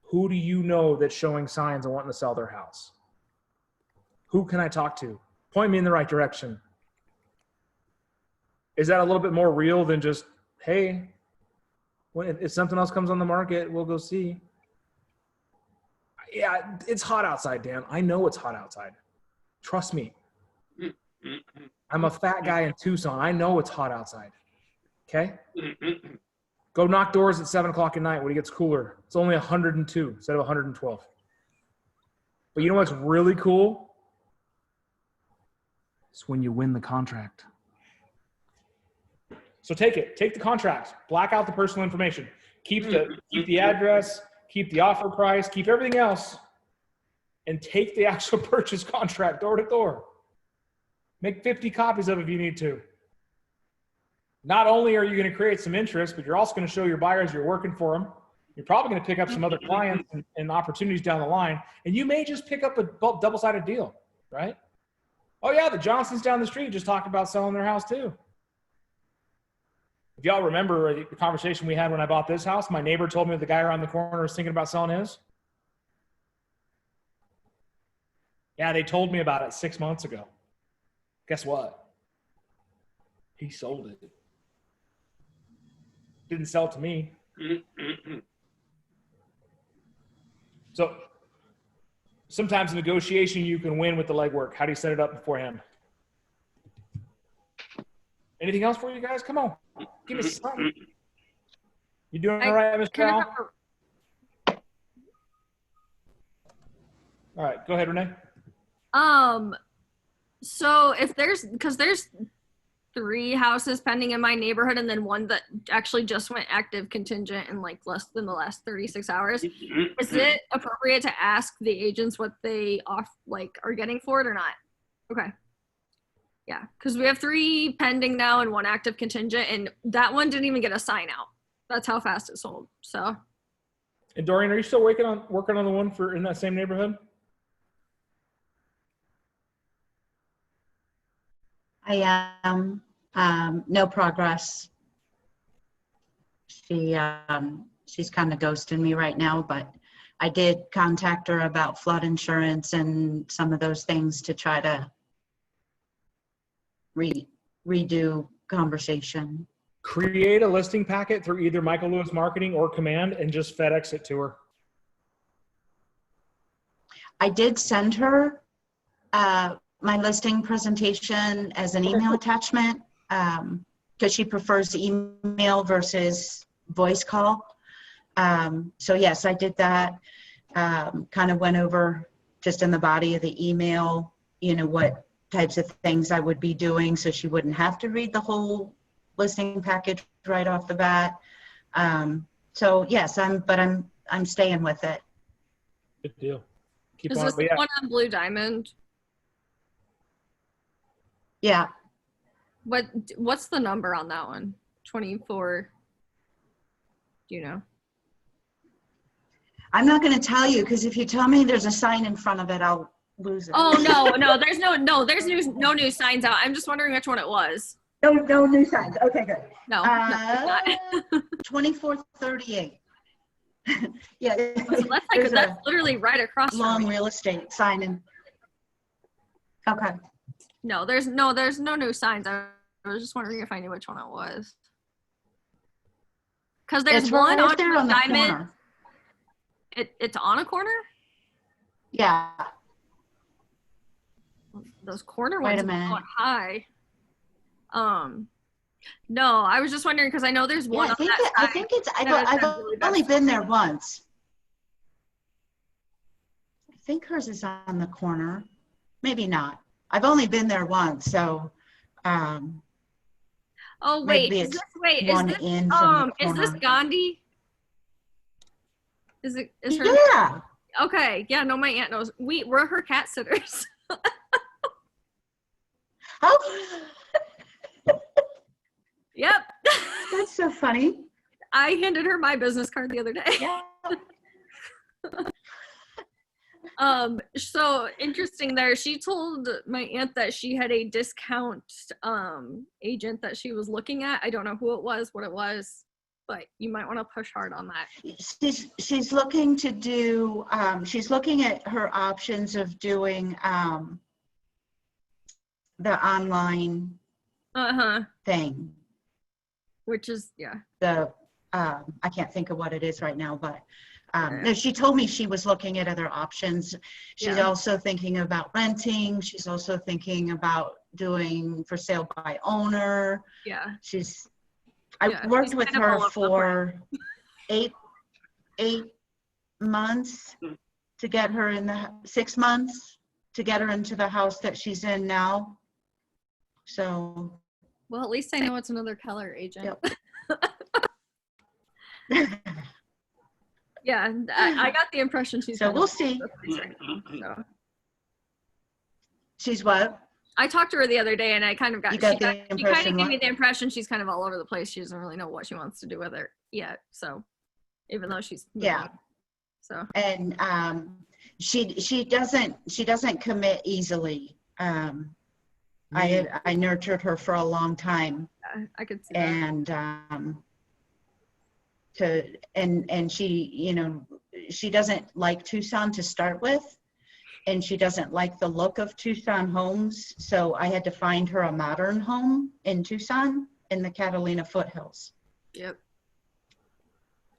Who do you know that's showing signs of wanting to sell their house? Who can I talk to? Point me in the right direction. Is that a little bit more real than just, hey, if something else comes on the market, we'll go see? Yeah, it's hot outside, Dan. I know it's hot outside. Trust me. I'm a fat guy in Tucson. I know it's hot outside. Okay? Go knock doors at 7 o'clock at night when it gets cooler. It's only 102 instead of 112. But you know what's really cool? It's when you win the contract. So take it. Take the contract. Black out the personal information. Keep the address. Keep the offer price. Keep everything else. And take the actual purchase contract door to door. Make 50 copies of it if you need to. Not only are you going to create some interest, but you're also going to show your buyers you're working for them. You're probably going to pick up some other clients and opportunities down the line. And you may just pick up a double-sided deal, right? Oh, yeah, the Johnsons down the street just talked about selling their house too. If y'all remember the conversation we had when I bought this house, my neighbor told me the guy around the corner was thinking about selling his. Yeah, they told me about it 6 months ago. Guess what? He sold it. Didn't sell to me. So sometimes in negotiation, you can win with the legwork. How do you set it up beforehand? Anything else for you guys? Come on. Give me something. You doing all right, Mr. Al? All right, go ahead, Renee. So if there's 3 houses pending in my neighborhood and then one that actually just went active contingent in like less than the last 36 hours, is it appropriate to ask the agents what they are getting for it or not? Okay. Yeah, because we have 3 pending now and 1 active contingent, and that one didn't even get a sign out. That's how fast it sold. So. And Dorian, are you still working on the one in that same neighborhood? I am. No progress. She's kind of ghosting me right now, but I did contact her about flood insurance and some of those things to try to redo conversation. Create a listing packet through either Michael Lewis Marketing or Command and just FedEx it to her. I did send her my listing presentation as an email attachment because she prefers email versus voice call. So yes, I did that. Kind of went over just in the body of the email, what types of things I would be doing so she wouldn't have to read the whole listing package right off the bat. So yes, I'm staying with it. Good deal. Keep Is on. this the one on Blue Diamond? Yeah. What's the number on that one? 24. Do you know? I'm not going to tell you because if you tell me there's a sign in front of it, I'll lose it. Oh no, there's no new signs out. I'm just wondering which one it was. No new signs. Okay, good. No, 2438. Yeah. So that's literally right across from long me. real estate sign in. Okay. No, there's no new signs. I was just wondering if I knew which one it was. Because there's It's one right on there on the Diamond. corner. It's on a corner? Yeah. Those corner Wait ones a minute. are high. No, I was just wondering because I know there's one on that I side. think it's that I've has really bad only been there signs. once. I think hers is on the corner. Maybe not. I've only been there once, so Oh wait, maybe is it's this one in from the is this corner. Gandhi? Is her? Yeah. Okay, yeah, no, my aunt knows. We're her cat sitters. Oh, Yep. that's so funny. I handed her my business card the other day. Yeah. So interesting there. She told my aunt that she had a discount agent that she was looking at. I don't know who it was, what it was, but you might want to push hard on that. She's looking to do she's looking at her options of doing the online thing. Which is the I can't think of what it is right now, but no, she told me she was looking at other options. She's also thinking about renting. She's also thinking about doing for sale by owner. Yeah. I worked with her for eight months to get her in 6 months to get her into the house that she's in now. So. Well, at least I know it's another Keller agent. Yep. Yeah, I got the impression she's. So we'll see. So. She's what? I talked to her the other day, and I kind of got. You She got the kind of impression gave me what? the impression she's kind of all over the place. She doesn't really know what she wants to do with it yet. So, even though she's Yeah. So. And she doesn't commit easily. I nurtured her for a long time. I could see that. And she, she doesn't like Tucson to start with, and she doesn't like the look of Tucson homes. So I had to find her a modern home in Tucson in the Catalina foothills. Yep.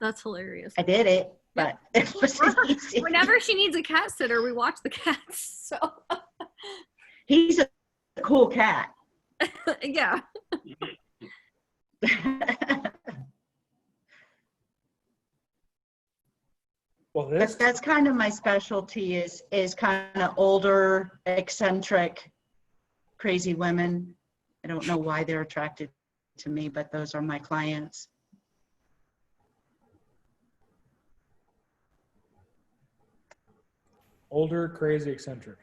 That's hilarious. I did it, but it wasn't easy. Whenever she needs a cat sitter, we watch the cats. So. He's a cool cat. Yeah. Well, that's kind of my specialty is kind of older, eccentric, crazy women. I don't know why they're attracted to me, but those are my clients. Older, crazy, eccentric.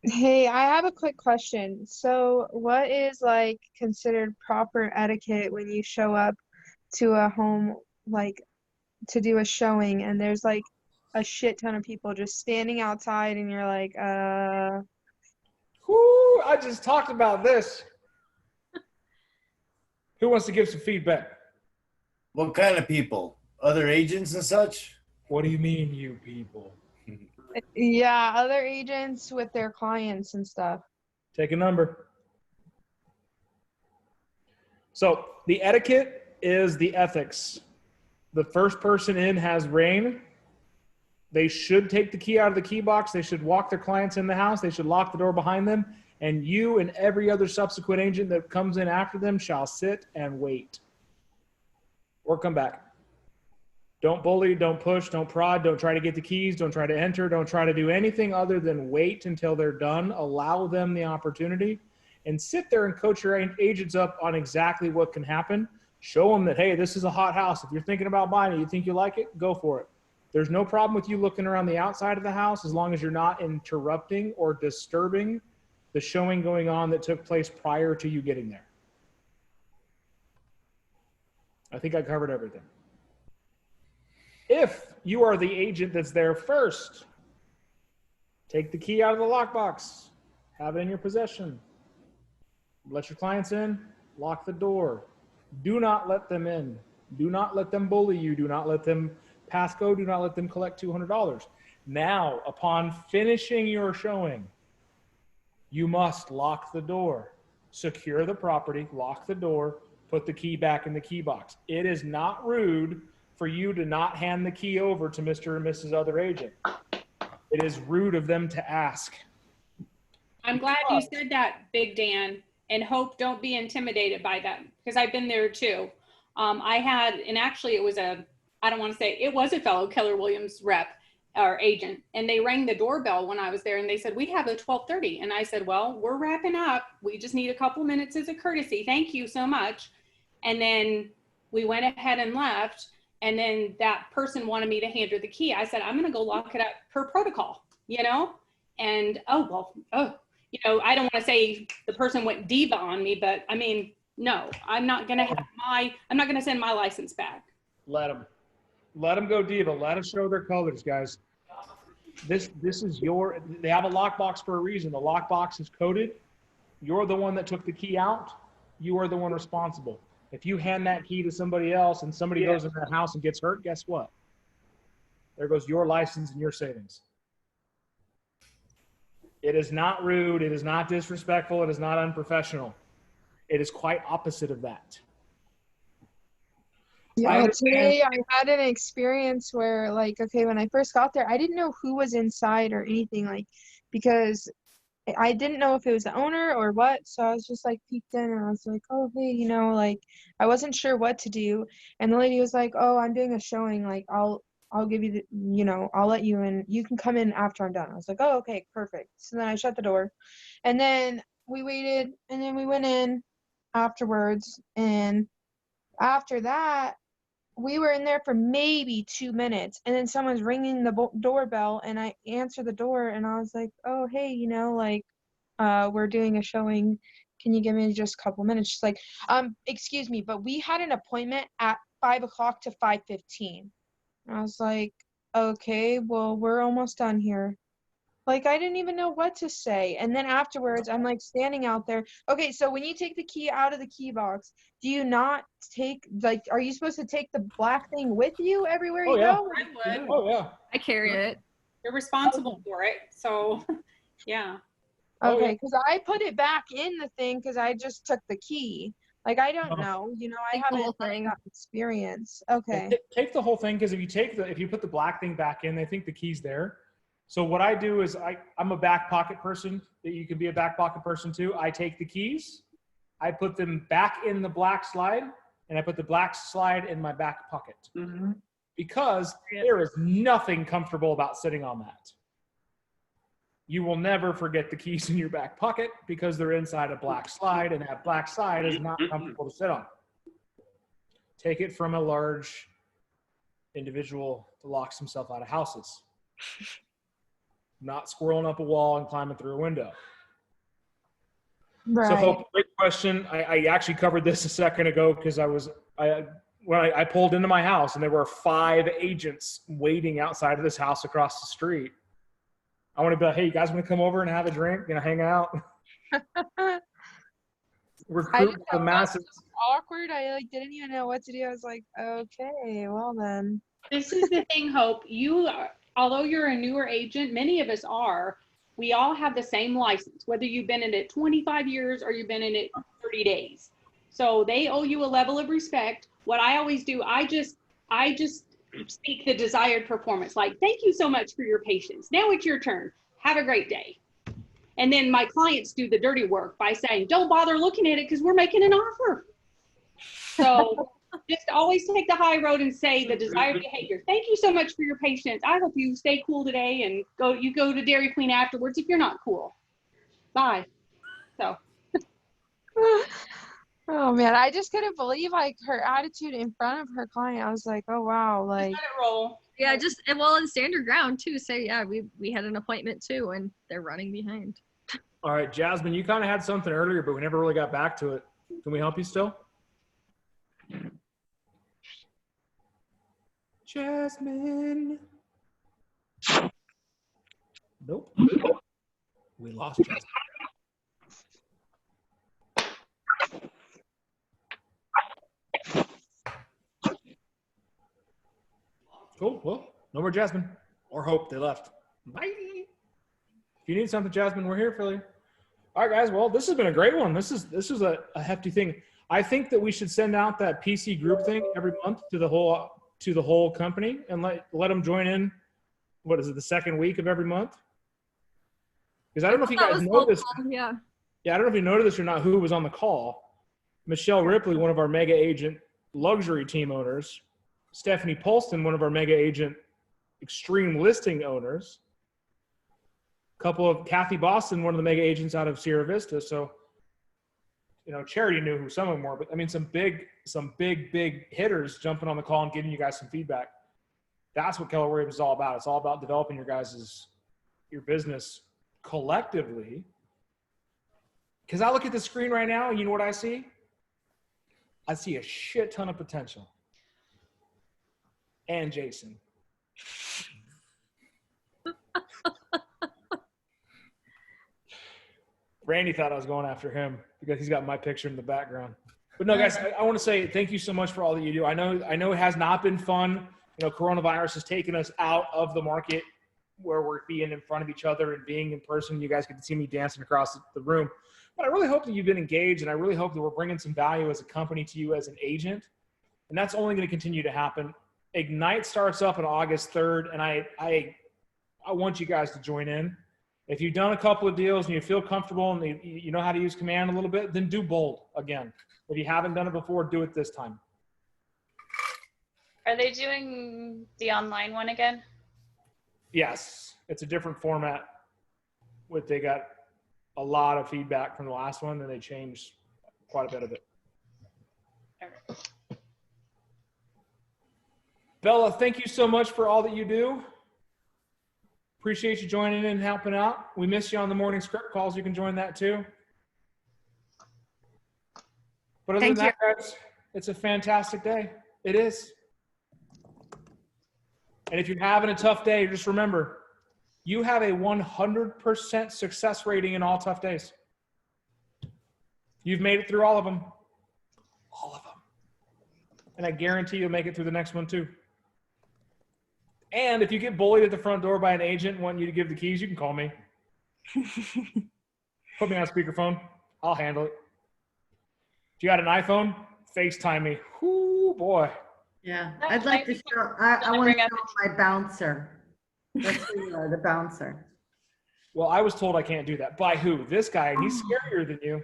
Hey, I have a quick question. So, what is like considered proper etiquette when you show up to a home, like to do a showing, and there's like a shit ton of people just standing outside, and you're like, Whoo, I just talked about this. Who wants to give some feedback? What kind of people? Other agents and such? What do you mean, you people? yeah, other agents with their clients and stuff. Take a number. So the etiquette is the ethics. The first person in has reign. They should take the key out of the key box. They should walk their clients in the house. They should lock the door behind them. And you and every other subsequent agent that comes in after them shall sit and wait. Or come back. Don't bully, don't push, don't prod, don't try to get the keys, don't try to enter, don't try to do anything other than wait until they're done. Allow them the opportunity and sit there and coach your agents up on exactly what can happen. Show them that, hey, this is a hot house. If you're thinking about buying it, you think you like it, go for it. There's no problem with you looking around the outside of the house as long as you're not interrupting or disturbing the showing going on that took place prior to you getting there. I think I covered everything. If you are the agent that's there first, take the key out of the lockbox, have it in your possession. Let your clients in, lock the door. Do not let them in. Do not let them bully you. Do not let them passcode. Do not let them collect $200. Now, upon finishing your showing, you must lock the door, secure the property, lock the door, put the key back in the key box. It is not rude for you to not hand the key over to Mr. and Mrs. Other Agent. It is rude of them to ask. I'm glad you said that, Big Dan, and hope don't be intimidated by them, because I've been there too. I had, and actually it was a fellow Keller Williams rep or agent, and they rang the doorbell when I was there, and they said, we have a 12:30. And I said, well, we're wrapping up. We just need a couple minutes as a courtesy. Thank you so much. And then we went ahead and left. And then that person wanted me to hand her the key. I said, I'm going to go lock it up per protocol, you know? And, I don't want to say the person went diva on me, but I mean, no, I'm not going to send my license back. Let them go diva. Let them show their colors, guys. This is they have a lockbox for a reason. The lockbox is coded. You're the one that took the key out. You are the one responsible. If you hand that key to somebody else and somebody goes in that house and gets hurt, guess what? There goes your license and your savings. It is not rude. It is not disrespectful. It is not unprofessional. It is quite opposite of that. Yeah, today I had an experience where, like, okay, when I first got there, I didn't know who was inside or anything, like, because I didn't know if it was the owner or what. So I was just like peeked in and I was like, oh, hey, like, I wasn't sure what to do. And the lady was like, oh, I'm doing a showing. Like, I'll give you I'll let you in. You can come in after I'm done. I was like, oh, okay, perfect. So then I shut the door and then we waited and then we went in afterwards. And after that, we were in there for maybe 2 minutes and then someone's ringing the doorbell and I answered the door and I was like, oh, hey, we're doing a showing. Can you give me just a couple minutes? She's like, excuse me, but we had an appointment at 5 o'clock to 5:15. I was like, okay, well, we're almost done here. Like, I didn't even know what to say. And then afterwards, I'm like standing out there. Okay, so when you take the key out of the key box, do you not are you supposed to take the black thing with you everywhere you go? I would. Oh, yeah. I carry it. You're responsible for it. So, yeah. Okay, because I put it back in the thing because I just took the key. Like, I don't know. I haven't got experience. Okay. Take the whole thing, because if you put the black thing back in, they think the key's there. So what I do is I'm a back pocket person. You can be a back pocket person too. I take the keys, I put them back in the black slide, and I put the black slide in my back pocket. Mm-hmm. Because there is nothing comfortable about sitting on that. You will never forget the keys in your back pocket because they're inside a black slide, and that black slide is not comfortable to sit on. Take it from a large individual that locks himself out of houses. Not squirreling up a wall and climbing through a window. Right. So, Hope, great question. I actually covered this a second ago because when I pulled into my house and there were 5 agents waiting outside of this house across the street. I want to be like, hey, you guys want to come over and have a drink, hang out? Recruit the masses. Awkward. I like didn't even know what to do. I was like, okay, well then. This is the thing, Hope. Although you're a newer agent, many of us are. We all have the same license, whether you've been in it 25 years or you've been in it 30 days. So they owe you a level of respect. What I always do, I just speak the desired performance. Like, thank you so much for your patience. Now it's your turn. Have a great day. And then my clients do the dirty work by saying, don't bother looking at it because we're making an offer. So just always take the high road and say the desired behavior. Thank you so much for your patience. I hope you stay cool today and you go to Dairy Queen afterwards if you're not cool. Bye. So. Oh man, I just couldn't believe like her attitude in front of her client. I was like, oh wow, like let it roll. Yeah, and stand your ground too. Say, yeah, we had an appointment too, and they're running behind. All right, Jasmine, you kind of had something earlier, but we never really got back to it. Can we help you still? Jasmine. Nope. We lost Jasmine. Cool. Well, no more Jasmine or Hope. They left. Bye. If you need something, Jasmine, we're here for you. All right, guys. Well, this has been a great one. This is a hefty thing. I think that we should send out that PC group thing every month to the whole company and let them join in. What is it? The second week of every month? Because I don't know if you guys noticed. Yeah. Yeah, I don't know if you noticed this or not. Who was on the call? Michelle Ripley, one of our mega agent luxury team owners. Stephanie Polston, one of our mega agent extreme listing owners. A couple of Kathy Boston, one of the mega agents out of Sierra Vista. So, Charity knew who some of them were, but I mean, some big hitters jumping on the call and giving you guys some feedback. That's what Keller Williams is all about. It's all about developing your business collectively. Because I look at the screen right now, and you know what I see? I see a shit ton of potential. And Jason. Randy thought I was going after him because he's got my picture in the background. But no, guys, I want to say thank you so much for all that you do. I know it has not been fun. Coronavirus has taken us out of the market where we're being in front of each other and being in person. You guys get to see me dancing across the room. But I really hope that you've been engaged, and I really hope that we're bringing some value as a company to you as an agent. And that's only going to continue to happen. Ignite starts up on August 3rd, and I want you guys to join in. If you've done a couple of deals and you feel comfortable and you know how to use command a little bit, then do bold again. If you haven't done it before, do it this time. Are they doing the online one again? Yes, it's a different format. They got a lot of feedback from the last one, and they changed quite a bit of it. Okay. Bella, thank you so much for all that you do. Appreciate you joining in and helping out. We miss you on the morning script calls. You can join that too. But other than that, guys, it's a fantastic day. It is. And if you're having a tough day, just remember, you have a 100% success rating in all tough days. You've made it through all of them. All of them. And I guarantee you'll make it through the next one too. And if you get bullied at the front door by an agent wanting you to give the keys, you can call me. Put me on speakerphone. I'll handle it. If you got an iPhone, FaceTime me. Whoo, boy. Yeah, I'd like to show, I want to show my bouncer. That's who you are, the bouncer. Well, I was told I can't do that. By who? This guy. He's scarier than you.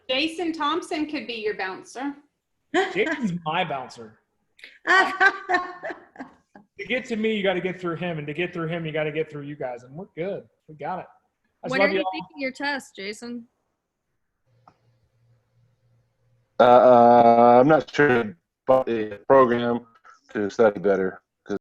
Jason Thompson could be your bouncer. Jason's my bouncer. To get to me, you got to get through him. And to get through him, you got to get through you guys. And we're good. We got it. When are you taking your test, Jason? I'm not sure about the program to study better.